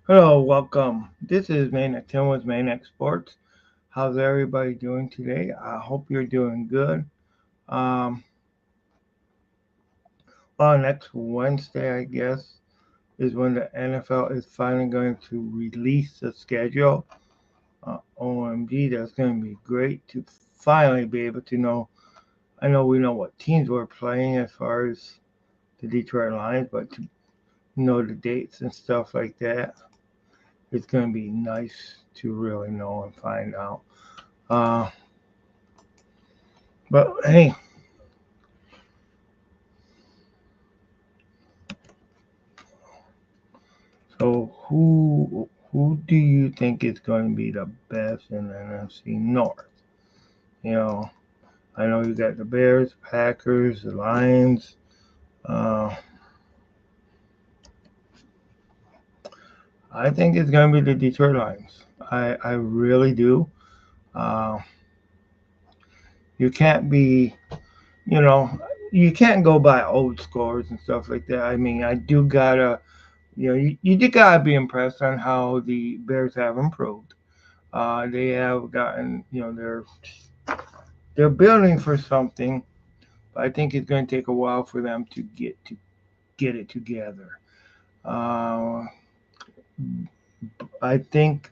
Hello, welcome. This is Maniac Tim with Maniac Sports. How's everybody doing today? I hope you're doing good. Um, Next Wednesday, I guess, is when the NFL is finally going to release the schedule. OMG, that's going to be great to finally be able to know. I know we know what teams we're playing as far as the Detroit Lions, but to know the dates and stuff like that, it's going to be nice to really know and find out. Uh, but hey, so who do you think is going to be the best in the NFC North? You know, I know you got the Bears, Packers, the Lions. Uh, I think it's going to be the Detroit Lions. I really do. Uh, you can't be, you know, you can't go by old scores and stuff like that. I mean, I do gotta, you do gotta be impressed on how the Bears have improved. They have gotten, they're building for something, but I think it's going to take a while for them to get it together. Uh, I think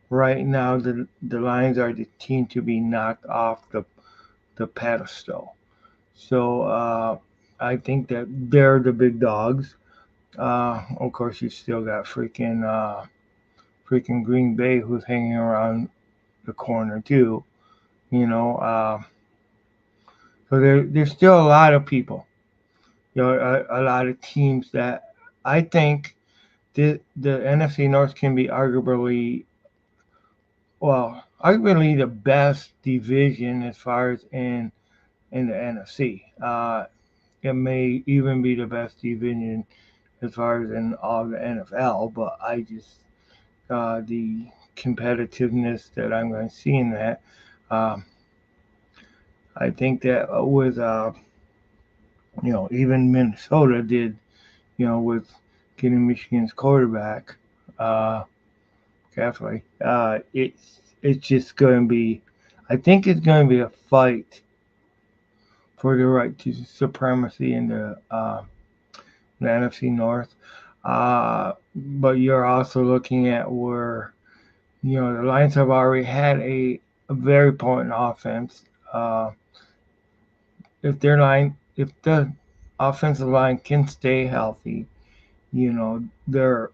right now the Lions are the team to be knocked off the pedestal. So I think that they're the big dogs. Of course, you still got freaking Green Bay who's hanging around the corner too. You know, so there's still a lot of people, a lot of teams that I think the NFC North can be arguably the best division as far as in the NFC. It may even be the best division as far as in all the NFL, but I just the competitiveness that I'm going to see in that. Um, I think that with even Minnesota did with getting Michigan's quarterback, uh, Caffrey. It's just going to be. I think it's going to be a fight for the right to supremacy in the NFC North. But you're also looking at where the Lions have already had a very potent offense. Uh, if the offensive line can stay healthy, they're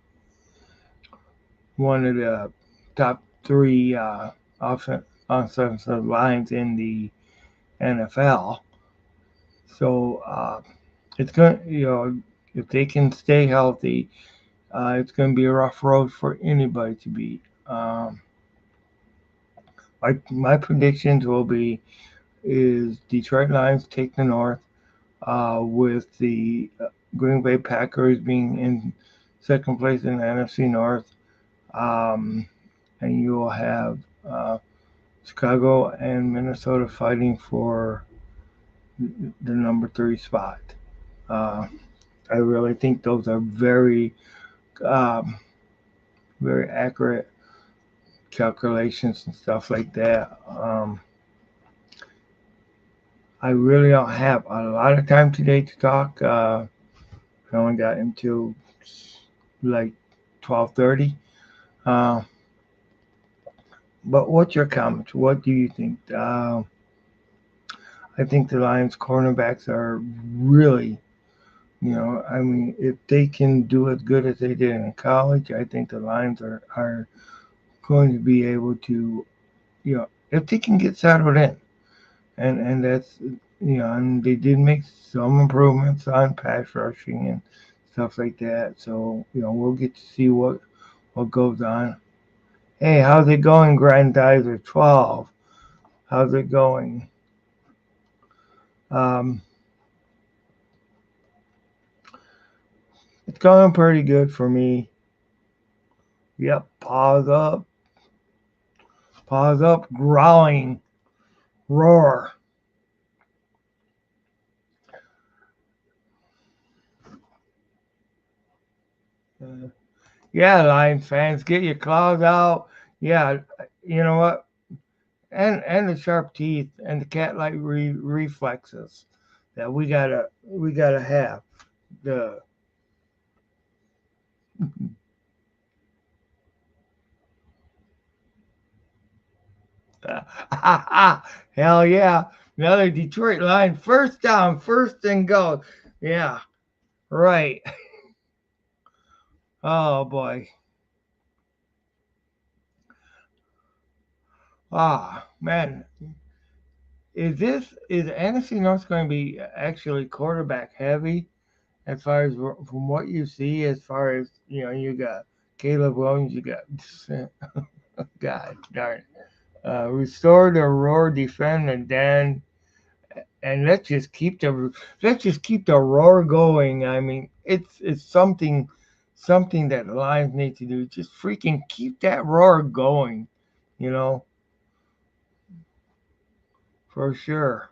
one of the top three offensive lines in the NFL. So it's going, if they can stay healthy, it's going to be a rough road for anybody to beat. My predictions will be is Detroit Lions take the North, with the Green Bay Packers being in second place in the NFC North, um, and you will have Chicago and Minnesota fighting for the number three spot. Uh, I really think those are um, very accurate calculations and stuff like that. I really don't have a lot of time today to talk. I only got until like 12:30. Uh, but what's your comments? What do you think? I think the Lions cornerbacks are really, I mean, if they can do as good as they did in college, I think the Lions are going to be able to, if they can get settled in. And that's, and they did make some improvements on pass rushing and stuff like that. So, we'll get to see what goes on. Hey, how's it going, Grandizer 12? How's it going? Um, it's going pretty good for me. Yep, pause up, growling, roar. Uh, Yeah, Lions fans, get your claws out. Yeah, you know what? And the sharp teeth and the cat-like reflexes that we gotta have. The hell yeah, another Detroit line, first down, first and go. Yeah, right. Oh boy. Ah man, is NFC North going to be actually quarterback heavy as far as from what you see? As far as you got Caleb Williams, you got God darn. Restore the roar, defend, and then and let's just keep the roar going. I mean, it's something that the Lions need to do. Just freaking keep that roar going, you know, for sure.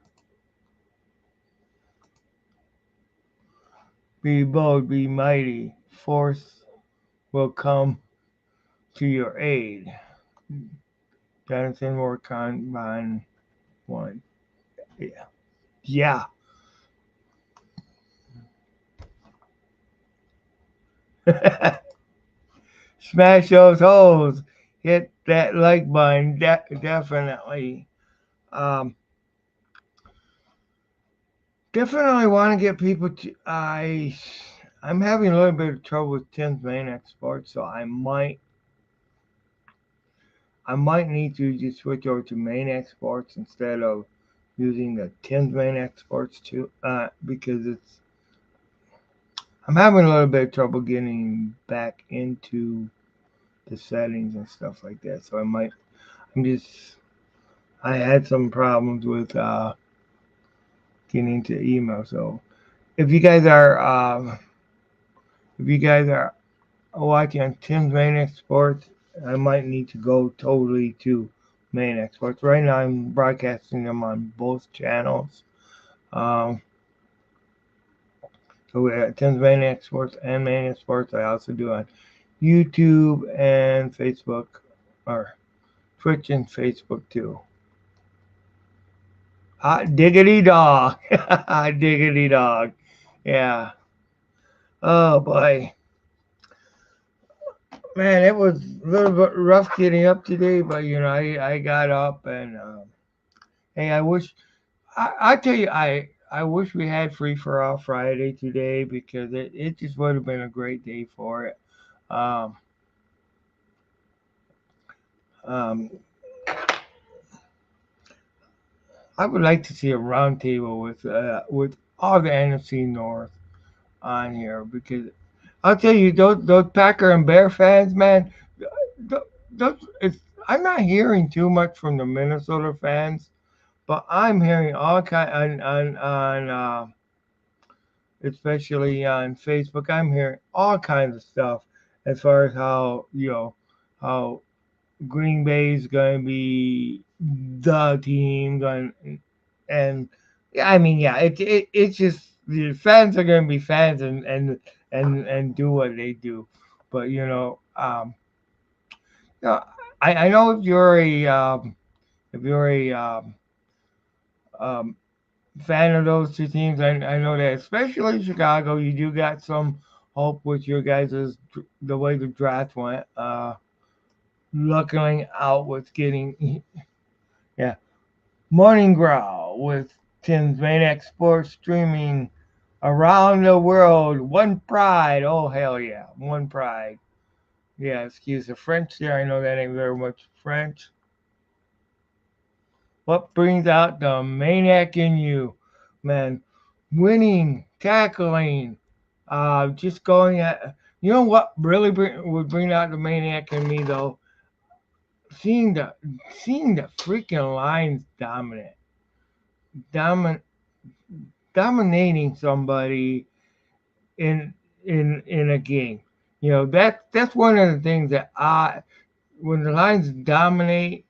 Be bold, be mighty. Force will come to your aid. Jonathan Warcon Bond one. Yeah. Yeah. Smash those holes. Hit that like button. Definitely. Um, definitely want to get people to. I'm having a little bit of trouble with 10th Maniac Sports, so I might need to just switch over to Maniac Sports instead of using the 10th Maniac Sports too, because I'm having a little bit of trouble getting back into the settings and stuff like that. So I'm just I had some problems with getting into email. So if you guys are if you guys are watching on Tim's Maniac Sports, I might need to go totally to Maniac Sports. Right now, I'm broadcasting them on both channels. Um, so we have Tim's Maniac Sports and Maniac Sports. I also do on YouTube and Facebook, or Twitch and Facebook too. Hot diggity dog. Hot diggity dog. Yeah. Oh boy. Man, it was a little bit rough getting up today, but I got up and hey, I tell you I wish we had free for all Friday today because it just would have been a great day for it. Um, um, I would like to see a roundtable with all the NFC North on here because I'll tell you those Packer and Bear fans, man. th- I'm not hearing too much from the Minnesota fans, but I'm hearing all kind on especially on Facebook. I'm hearing all kinds of stuff as far as how Green Bay is going to be the team going and yeah, I mean yeah, it's just the fans are going to be fans and do what they do, but yeah, I know if you're a um, fan of those two teams, I know that especially Chicago, you do got some hope with your guys' the way the draft went. Looking out with getting yeah Morning Growl with Tim's Maniac Sports streaming around the world. One pride. Oh hell yeah, one pride. Yeah, excuse the French there. I know that ain't very much French. What brings out the maniac in you, man? Winning, tackling, just going at. You know what really would bring out the maniac in me though? Seeing the seeing the freaking lines domin, dominating somebody in in a game. That's one of the things that I when the lines dominate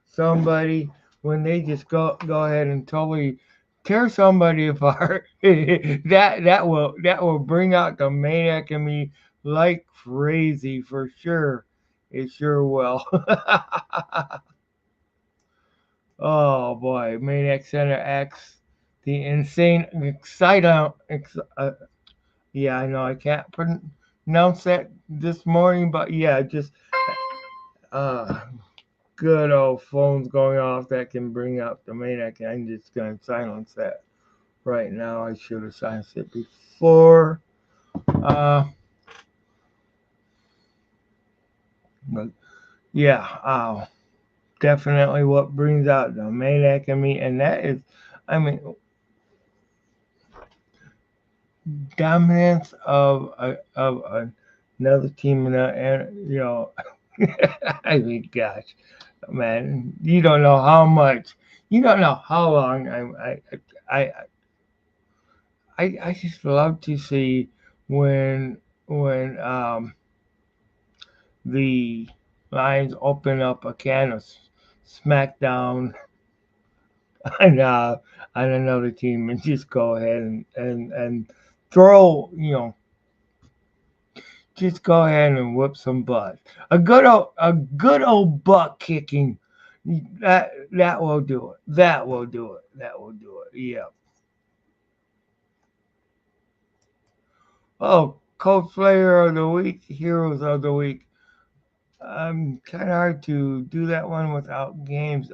somebody when they just go ahead and totally tear somebody apart. That will bring out the maniac in me like crazy for sure. It sure will. Oh boy, Maniac Center X, the insane excite. Yeah, I know I can't pronounce that this morning, but yeah, just uh, good old phones going off that can bring up the Maniac. I'm just gonna silence that right now. I should have silenced it before. Uh, but yeah, definitely what brings out the Maniac in me, and that is, I mean, dominance of another team and I mean, gosh, man, you don't know how much, you don't know how long I I just love to see when when the Lions open up a can of SmackDown on on another team and just go ahead and throw, just go ahead and whip some butt. A good old butt kicking. That will do it. That will do it. That will do it. Yeah. Oh, cosplayer of the week, heroes of the week. Kind of hard to do that one without games.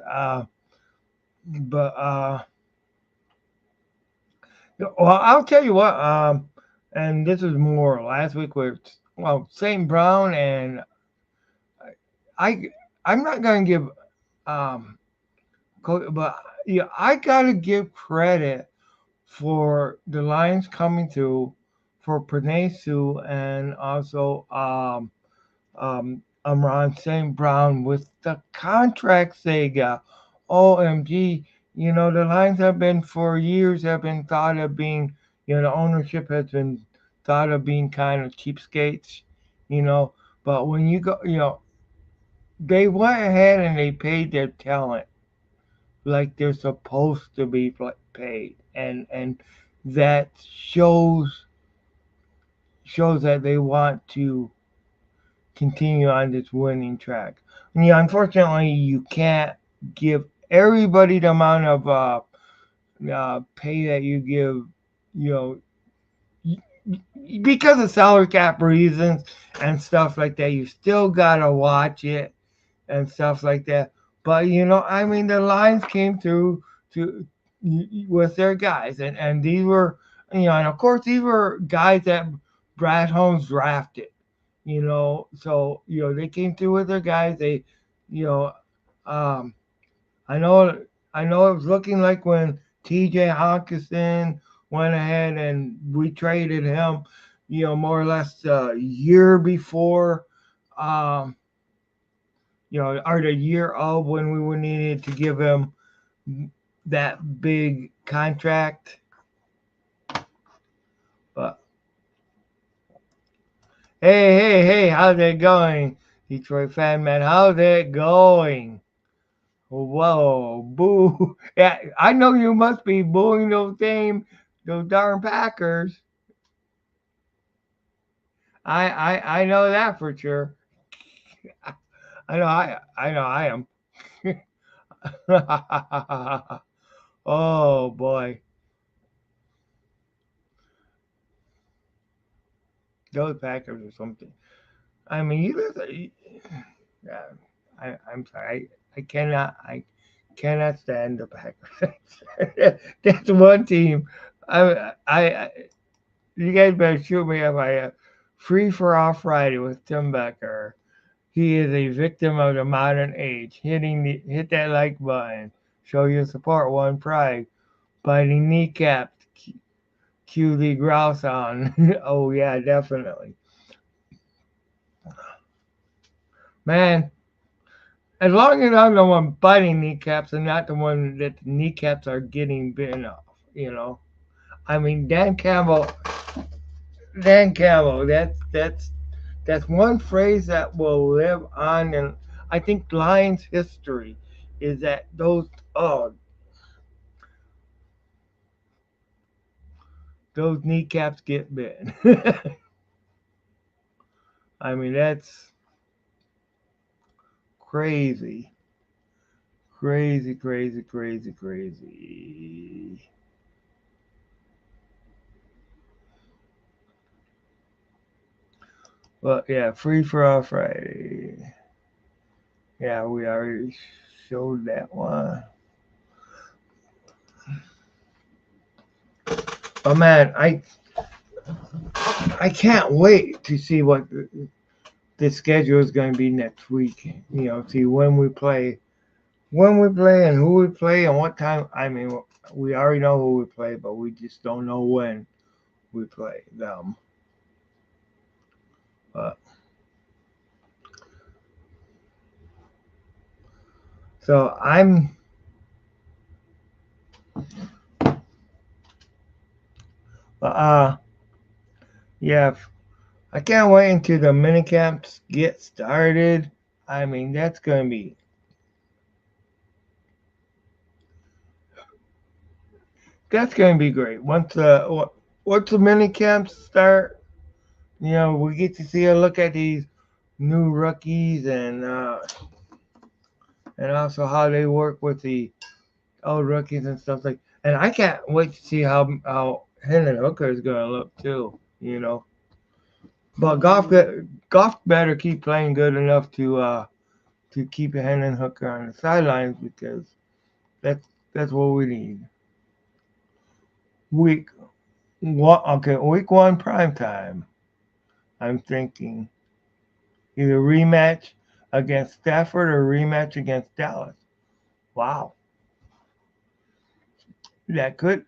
But well, I'll tell you what. And this is more last week with St. Brown and I. I'm not gonna give um but yeah, I gotta give credit for the Lions coming through for Panay Sue and also Amron St. Brown with the contracts they got. OMG, the Lions have been for years have been thought of being, the ownership has been thought of being kind of cheapskates, you know. But when you go, they went ahead and they paid their talent like they're supposed to be paid, and that shows that they want to continue on this winning track. And yeah, unfortunately, you can't give everybody the amount of pay that you give, you know, because of salary cap reasons and stuff like that. You still gotta watch it and stuff like that. But I mean, the Lions came through to with their guys, and these were, and of course these were guys that Brad Holmes drafted. So they came through with their guys. They, you know, um, I know, I know it was looking like when T.J. Hawkinson went ahead and we traded him, more or less a year before. Um, or the year of when we would needed to give him that big contract. But hey, how's it going, Detroit fan man? How's it going? Whoa, boo! Yeah, I know you must be booing those darn Packers. I know that for sure. I know I am. Oh boy, those Packers are something. I mean, yeah, I'm sorry. I cannot stand the Packers. That's one team. I you guys better shoot me up. Free for all Friday with Tim Becker. He is a victim of the modern age. Hit that like button. Show your support. One pride. Biting kneecaps. Cue the grouse on. Oh yeah, definitely. Man, as long as I'm the one biting kneecaps and not the one that the kneecaps are getting bitten off, I mean, Dan Campbell. That's one phrase that will live on, and I think Lions history is that those kneecaps get bitten. I mean, that's crazy. Crazy, crazy, crazy, crazy. Well, yeah, Free for All Friday. Yeah, we already showed that one. Oh man, I can't wait to see what the schedule is going to be next week. You know, see when we play, and who we play, and what time. I mean, we already know who we play, but we just don't know when we play them. But so uh, yeah, I can't wait until the mini camps get started. I mean, that's gonna be great. Once the mini camps start, you know, we get to see a look at these new rookies and also how they work with the old rookies and stuff like. And I can't wait to see how Hendon Hooker is gonna look too. You know, but golf better keep playing good enough to keep Hendon Hooker on the sidelines because that's what we need. Week week one prime time. I'm thinking either rematch against Stafford or rematch against Dallas. Wow, that could,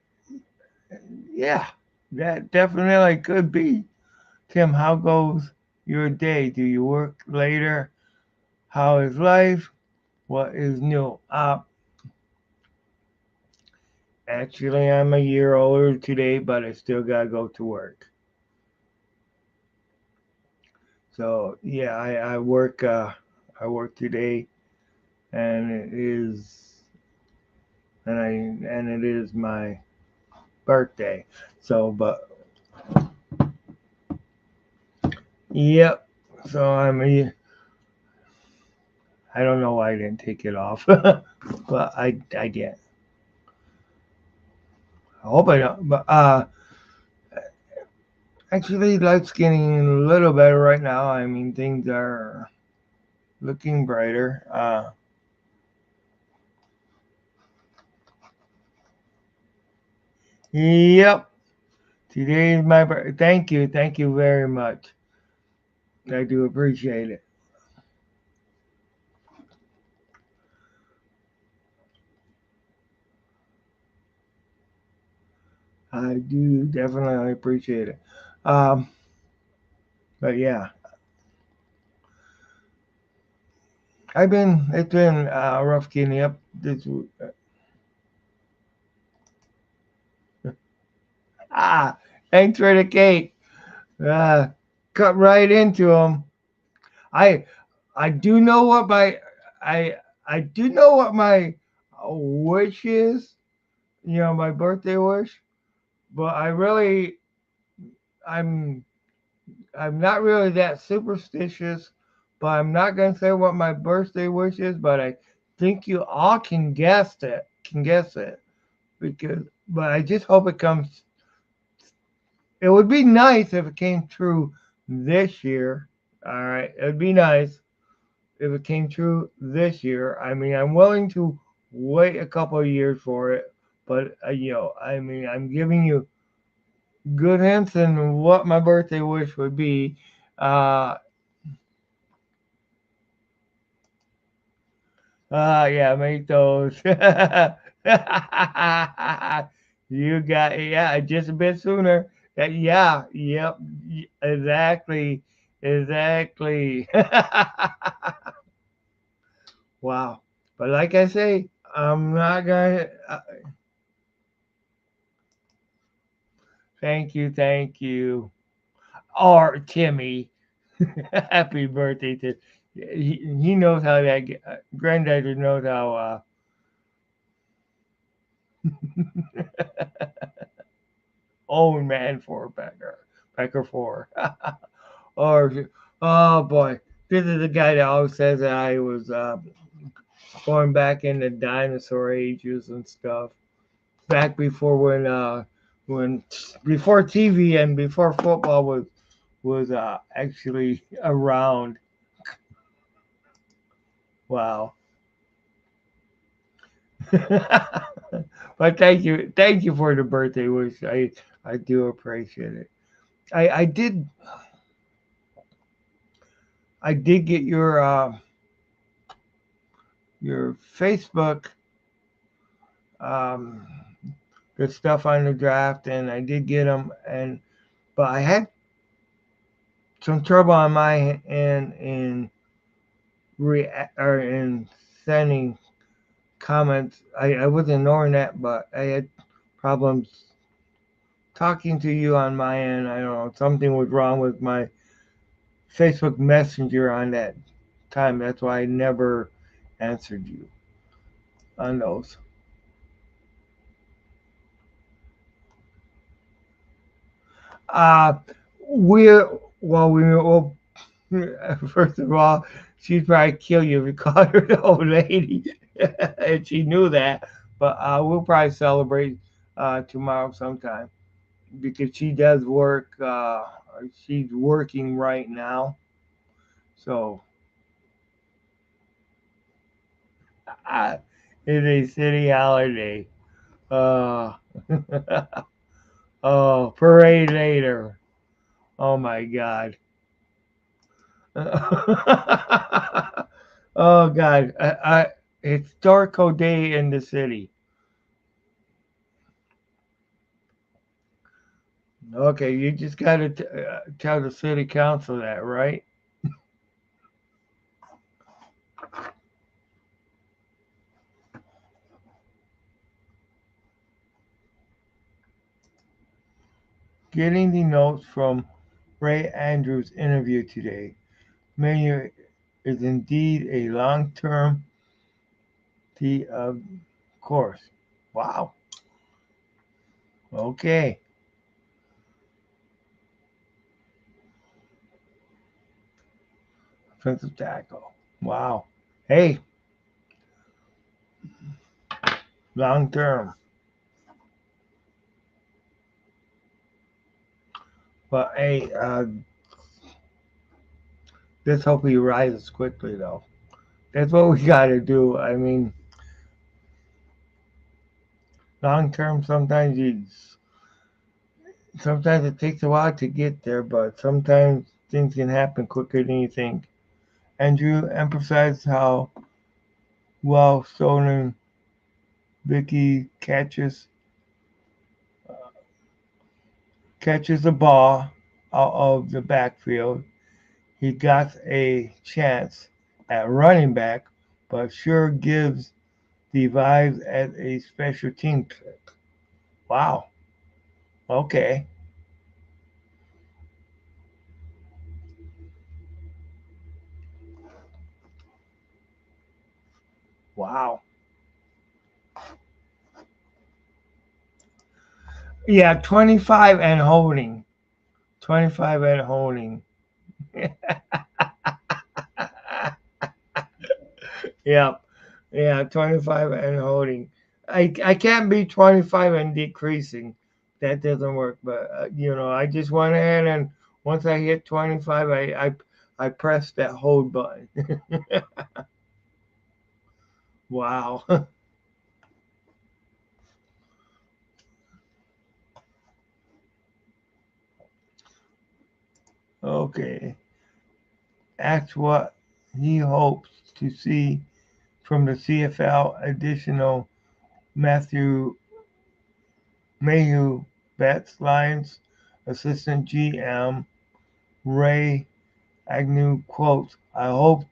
yeah, that definitely could be. Tim, how goes your day? Do you work later? How is life? What is new? Actually, I'm a year older today, but I still gotta go to work. So yeah, I work today, and it is my birthday. So, but yep. So I don't know why I didn't take it off, but I did. I hope I don't. But actually, life's getting a little better right now. I mean, things are looking brighter. Yep. Today is my birthday. Thank you very much. I do appreciate it. I do definitely appreciate it. Um, but yeah, it's been rough getting up this. Ah, thanks for the cake. Uh, cut right into them. I I do know what my I I do know what my wish is. You know, my birthday wish, but I'm I'm not really that superstitious. But I'm not gonna say what my birthday wish is. But I think you all can guess it because. But I just hope it comes. It would be nice if it came true this year. All right, it'd be nice if it came true this year. I mean, I'm willing to wait a couple of years for it, but you know, I mean, I'm giving you good hints in what my birthday wish would be. Uh, yeah, make those. You got yeah, just a bit sooner. Yeah, yep, exactly, exactly. Wow. But like I say, I'm not gonna. Thank you, thank you. Or Timmy, happy birthday to. He knows how that. Granddad knows how. Old man for Becker, Becker four, or Oh boy, this is the guy that always says that I was going back in the dinosaur ages and stuff. Back before when before TV and before football was actually around. Wow. But thank you for the birthday wish. I do appreciate it. I did I did get your Facebook um the stuff on the draft, and I did get them, and but I had some trouble on my end or in sending comments. I was ignoring that, but I had problems talking to you on my end. I don't know, something was wrong with my Facebook Messenger on that time. That's why I never answered you on those. Uh, we're, well, first of all, she'd probably kill you if you called her the old lady, and she knew that. But we'll probably celebrate tomorrow sometime because she does work. She's working right now, so uh, it's a city holiday. Uh, oh, parade later. Oh my God. Oh God. Historical day in the city. Okay, you just gotta tell the city council that, right? Getting the notes from Ray Andrews' interview today. Maniac is indeed a long-term of course. Wow. Okay. Offensive tackle. Wow. Hey, long term. But hey, let's hope he rises quickly though. That's what we gotta do. I mean, long term sometimes it takes a while to get there, but sometimes things can happen quicker than you think. Andrew emphasized how well stolen Vicky catches the ball out of the backfield. He got a chance at running back, but sure gives the vibes as a special team pick. Wow. Okay. Wow. Yeah, 25 and holding. 25 and holding. Yeah. Yeah, 25 and holding. I can't be 25 and decreasing. That doesn't work. But, I just went ahead and once I hit 25, I pressed that hold button. Wow. Okay. Asked what he hopes to see from the CFL additional Matthew Mayhew bets Lions assistant GM Ray Agnew quotes, I hope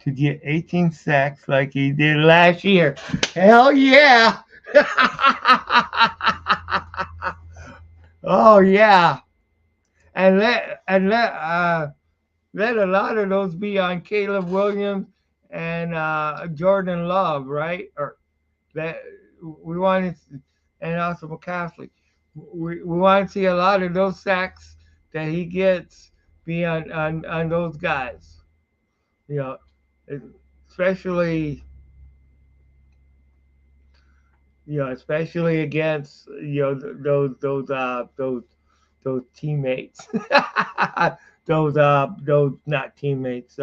to get 18 sacks like he did last year. Hell yeah! Oh yeah. And let a lot of those be on Caleb Williams and Jordan Love, right? Or that we want to, and also McCaffrey. We want to see a lot of those sacks that he gets be on those guys. You know, especially especially against those teammates, those not teammates,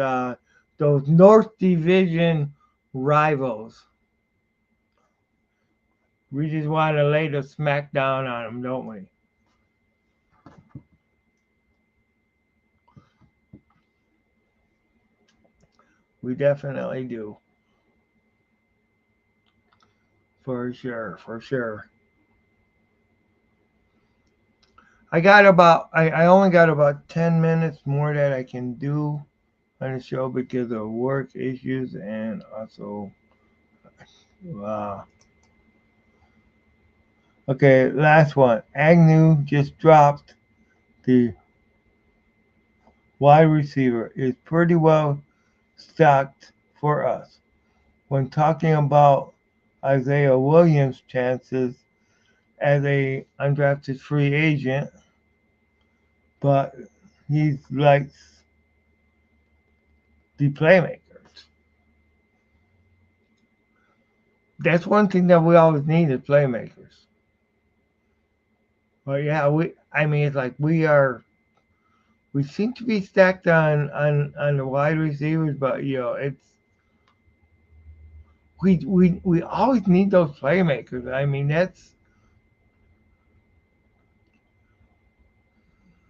those North Division rivals. We just want to lay the smack down on them, don't we? We definitely do, for sure, for sure. I only got about 10 minutes more that I can do on the show because of work issues and also uh, okay, last one. Agnew just dropped the wide receiver. Is pretty well stocked for us. When talking about Isaiah Williams' chances as a undrafted free agent, but he's like the playmakers. That's one thing that we always need is playmakers. But yeah, I mean it's like we seem to be stacked on the wide receivers, but it's we always need those playmakers. I mean that's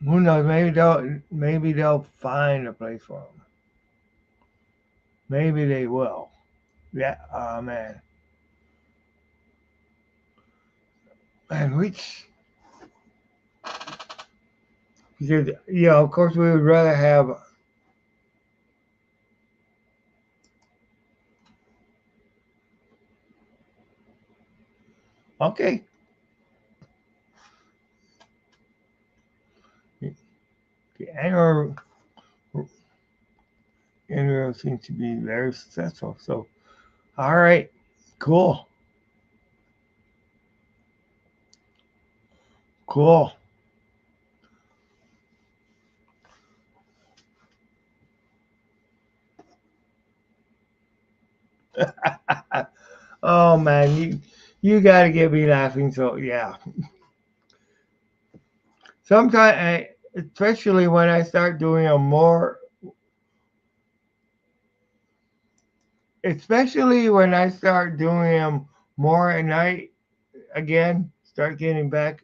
who knows, maybe they'll find a place for them. Maybe they will. Yeah, oh man. Man, which because of course we would rather have okay. The annual seems to be very successful. So all right, cool, cool. Oh man, you got to get me laughing. So yeah, sometimes, especially when I start doing a more, especially when I start doing them more at night again, start getting back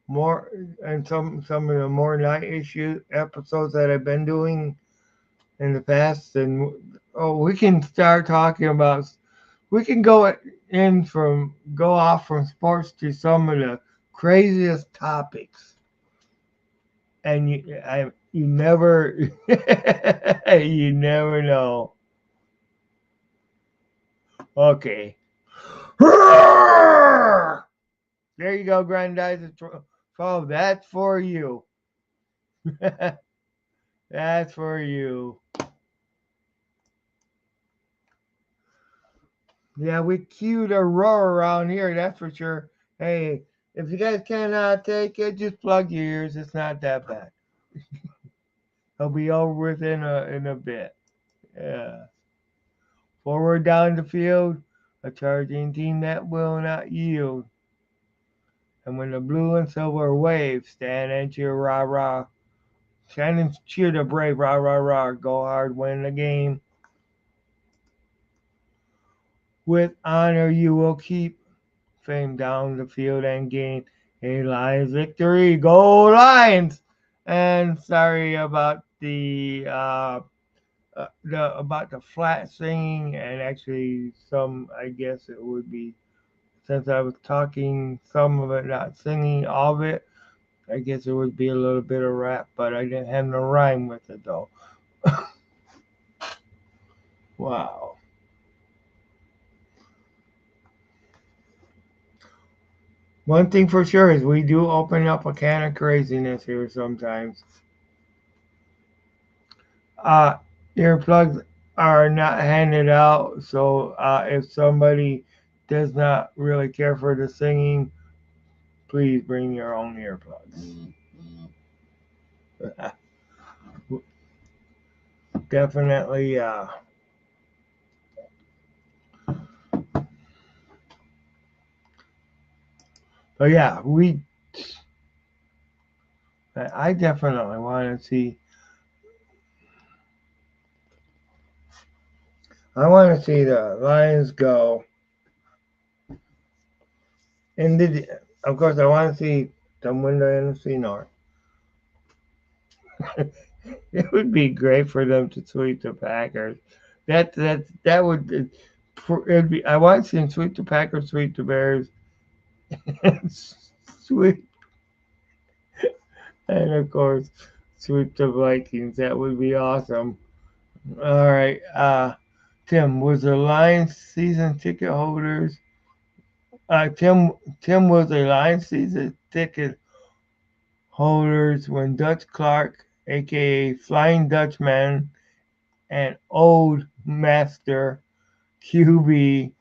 more and some of the more night issue episodes that I've been doing in the past, and we can start talking about. We can go off from sports to some of the craziest topics, and you never you never know. Okay, there you go, Grandizer 12. That's for you. That's for you. Yeah, we cute a roar around here, that's for sure. Hey, if you guys cannot take it, just plug your ears. It's not that bad. It'll be over with in a bit. Yeah. Forward down the field, a charging team that will not yield. And when the blue and silver wave, stand and cheer, rah rah. Stand and cheer the brave, rah rah rah. Go hard, win the game. With honor, you will keep fame down the field and gain a Lions victory. Go Lions! And sorry about the flat singing, and actually some I guess it would be, since I was talking some of it, not singing all of it. I guess it would be a little bit of rap, but I didn't have no rhyme with it though. Wow. One thing for sure is we do open up a can of craziness here sometimes. Uh, Earplugs are not handed out, so if somebody does not really care for the singing, please bring your own earplugs. definitely. But yeah, I definitely want to see. I want to see the Lions go, and of course, I want to see them win the NFC North. It would be great for them to sweep the Packers. That would. It'd be. I want to see them sweep the Packers, sweep the Bears, and sweep, and of course, sweep the Vikings. That would be awesome. All right, Tim, was the Lions season ticket holders? Tim was a Lions season ticket holders when Dutch Clark, aka Flying Dutchman, and Old Master QB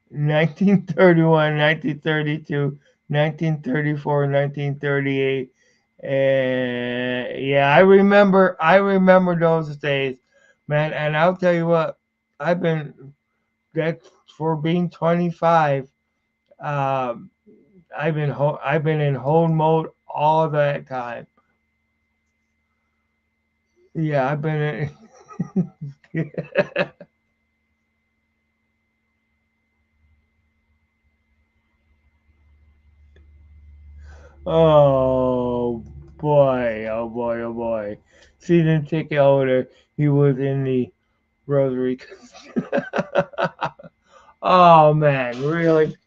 1931, 1932, 1934, 1938. Yeah, I remember those days, man. And I'll tell you what, I've been that for being 25. Um, I've been in hold mode all that time. Yeah, I've been in. Oh boy, oh boy, oh boy. Season ticket holder. He was in the Rosary. Oh man, really?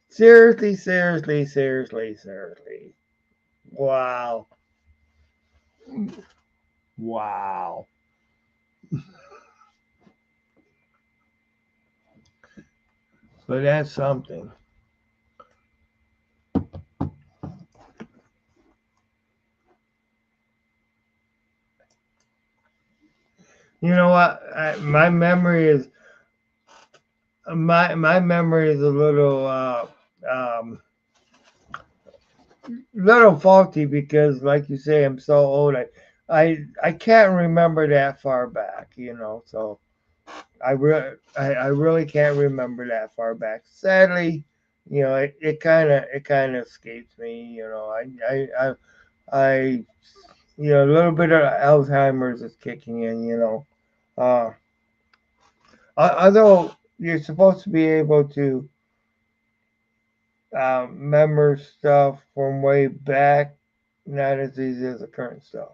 Seriously, seriously, seriously, seriously. Wow. Wow. But that's something. You know what? My memory is a um little faulty because, like you say, I'm so old. I can't remember that far back. So I really can't remember that far back. Sadly, it kind of escapes me. I a little bit of Alzheimer's is kicking in. Uh, although you're supposed to be able to remember stuff from way back, not as easy as the current stuff.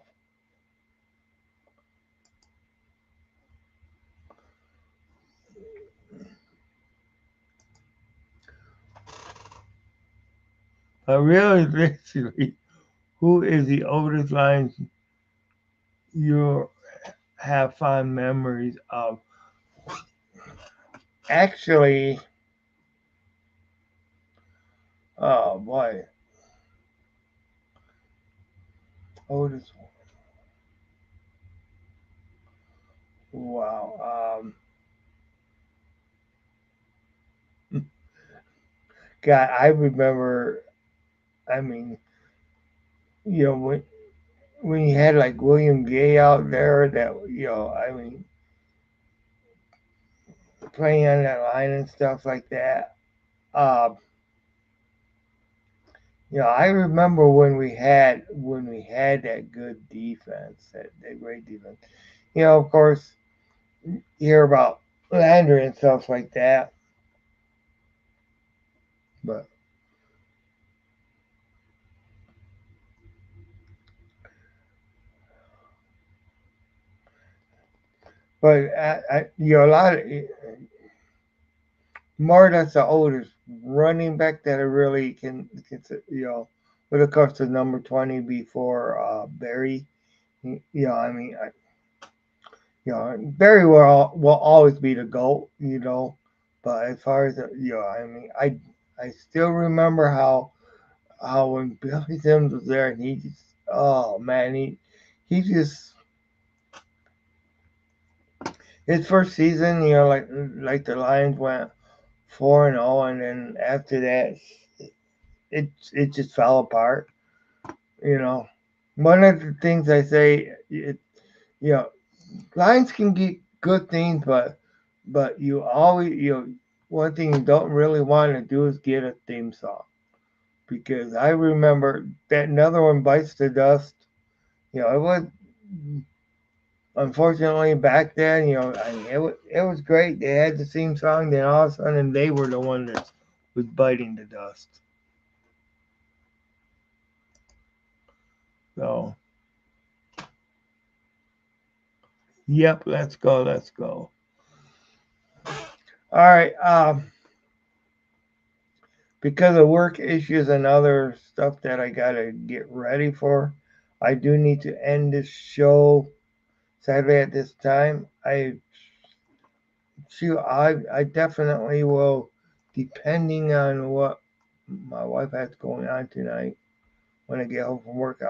But really, literally, who is the oldest Lions you have fond memories of? Actually, oh boy, oldest. Wow. God, I remember. I mean, when you had like William Gay out there, that I mean, playing on that line and stuff like that. Uh, I remember when we had that good defense, that great defense. Of course, you hear about Landry and stuff like that, but a lot of more that's the oldest running back that I really can but of course the number 20 before Barry. I mean, Barry will always be the GOAT. But as far as I mean, I still remember how when Billy Sims was there, and he just, oh man, he just, his first season, like the Lions went 4-0, and then after that, it just fell apart. You know, one of the things I say, you know, Lions can get good things, but you always one thing you don't really want to do is get a theme song, because I remember that another one, Bites the Dust. It was, unfortunately, back then. It was great. They had the theme song, then all of a sudden they were the one that was biting the dust. So, yep, let's go, let's go. All right. Because of work issues and other stuff that I gotta get ready for, I do need to end this show sadly at this time. I definitely will, depending on what my wife has going on tonight. When I get home from work,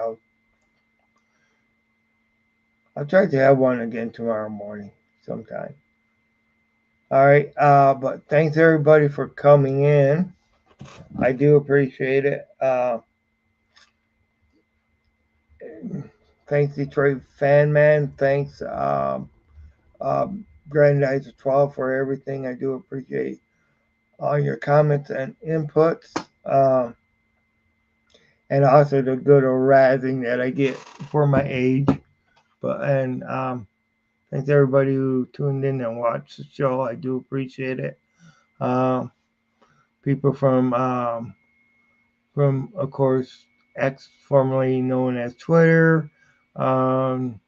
I'll try to have one again tomorrow morning sometime. All right. But thanks everybody for coming in. I do appreciate it. Thanks Detroit Fan Man. Thanks Grand Knights of 12 for everything. I do appreciate all your comments and inputs. And also the good old razzing that I get for my age. Thanks everybody who tuned in and watched the show. I do appreciate it. Um, People from of course X, formerly known as Twitter. Um,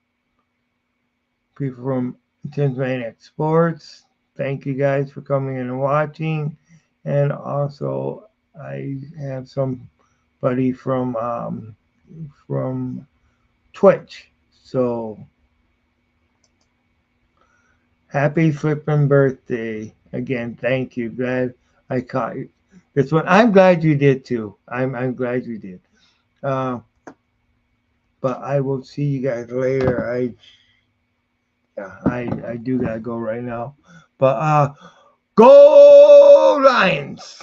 People from Tim's Maniac Sports. Thank you guys for coming in and watching. And also, I have somebody from Twitch. So happy flipping birthday again! Thank you. Glad I caught you. This one, I'm glad you did too. I'm glad you did. Uh, but I will see you guys later. I do gotta go right now. But go Lions!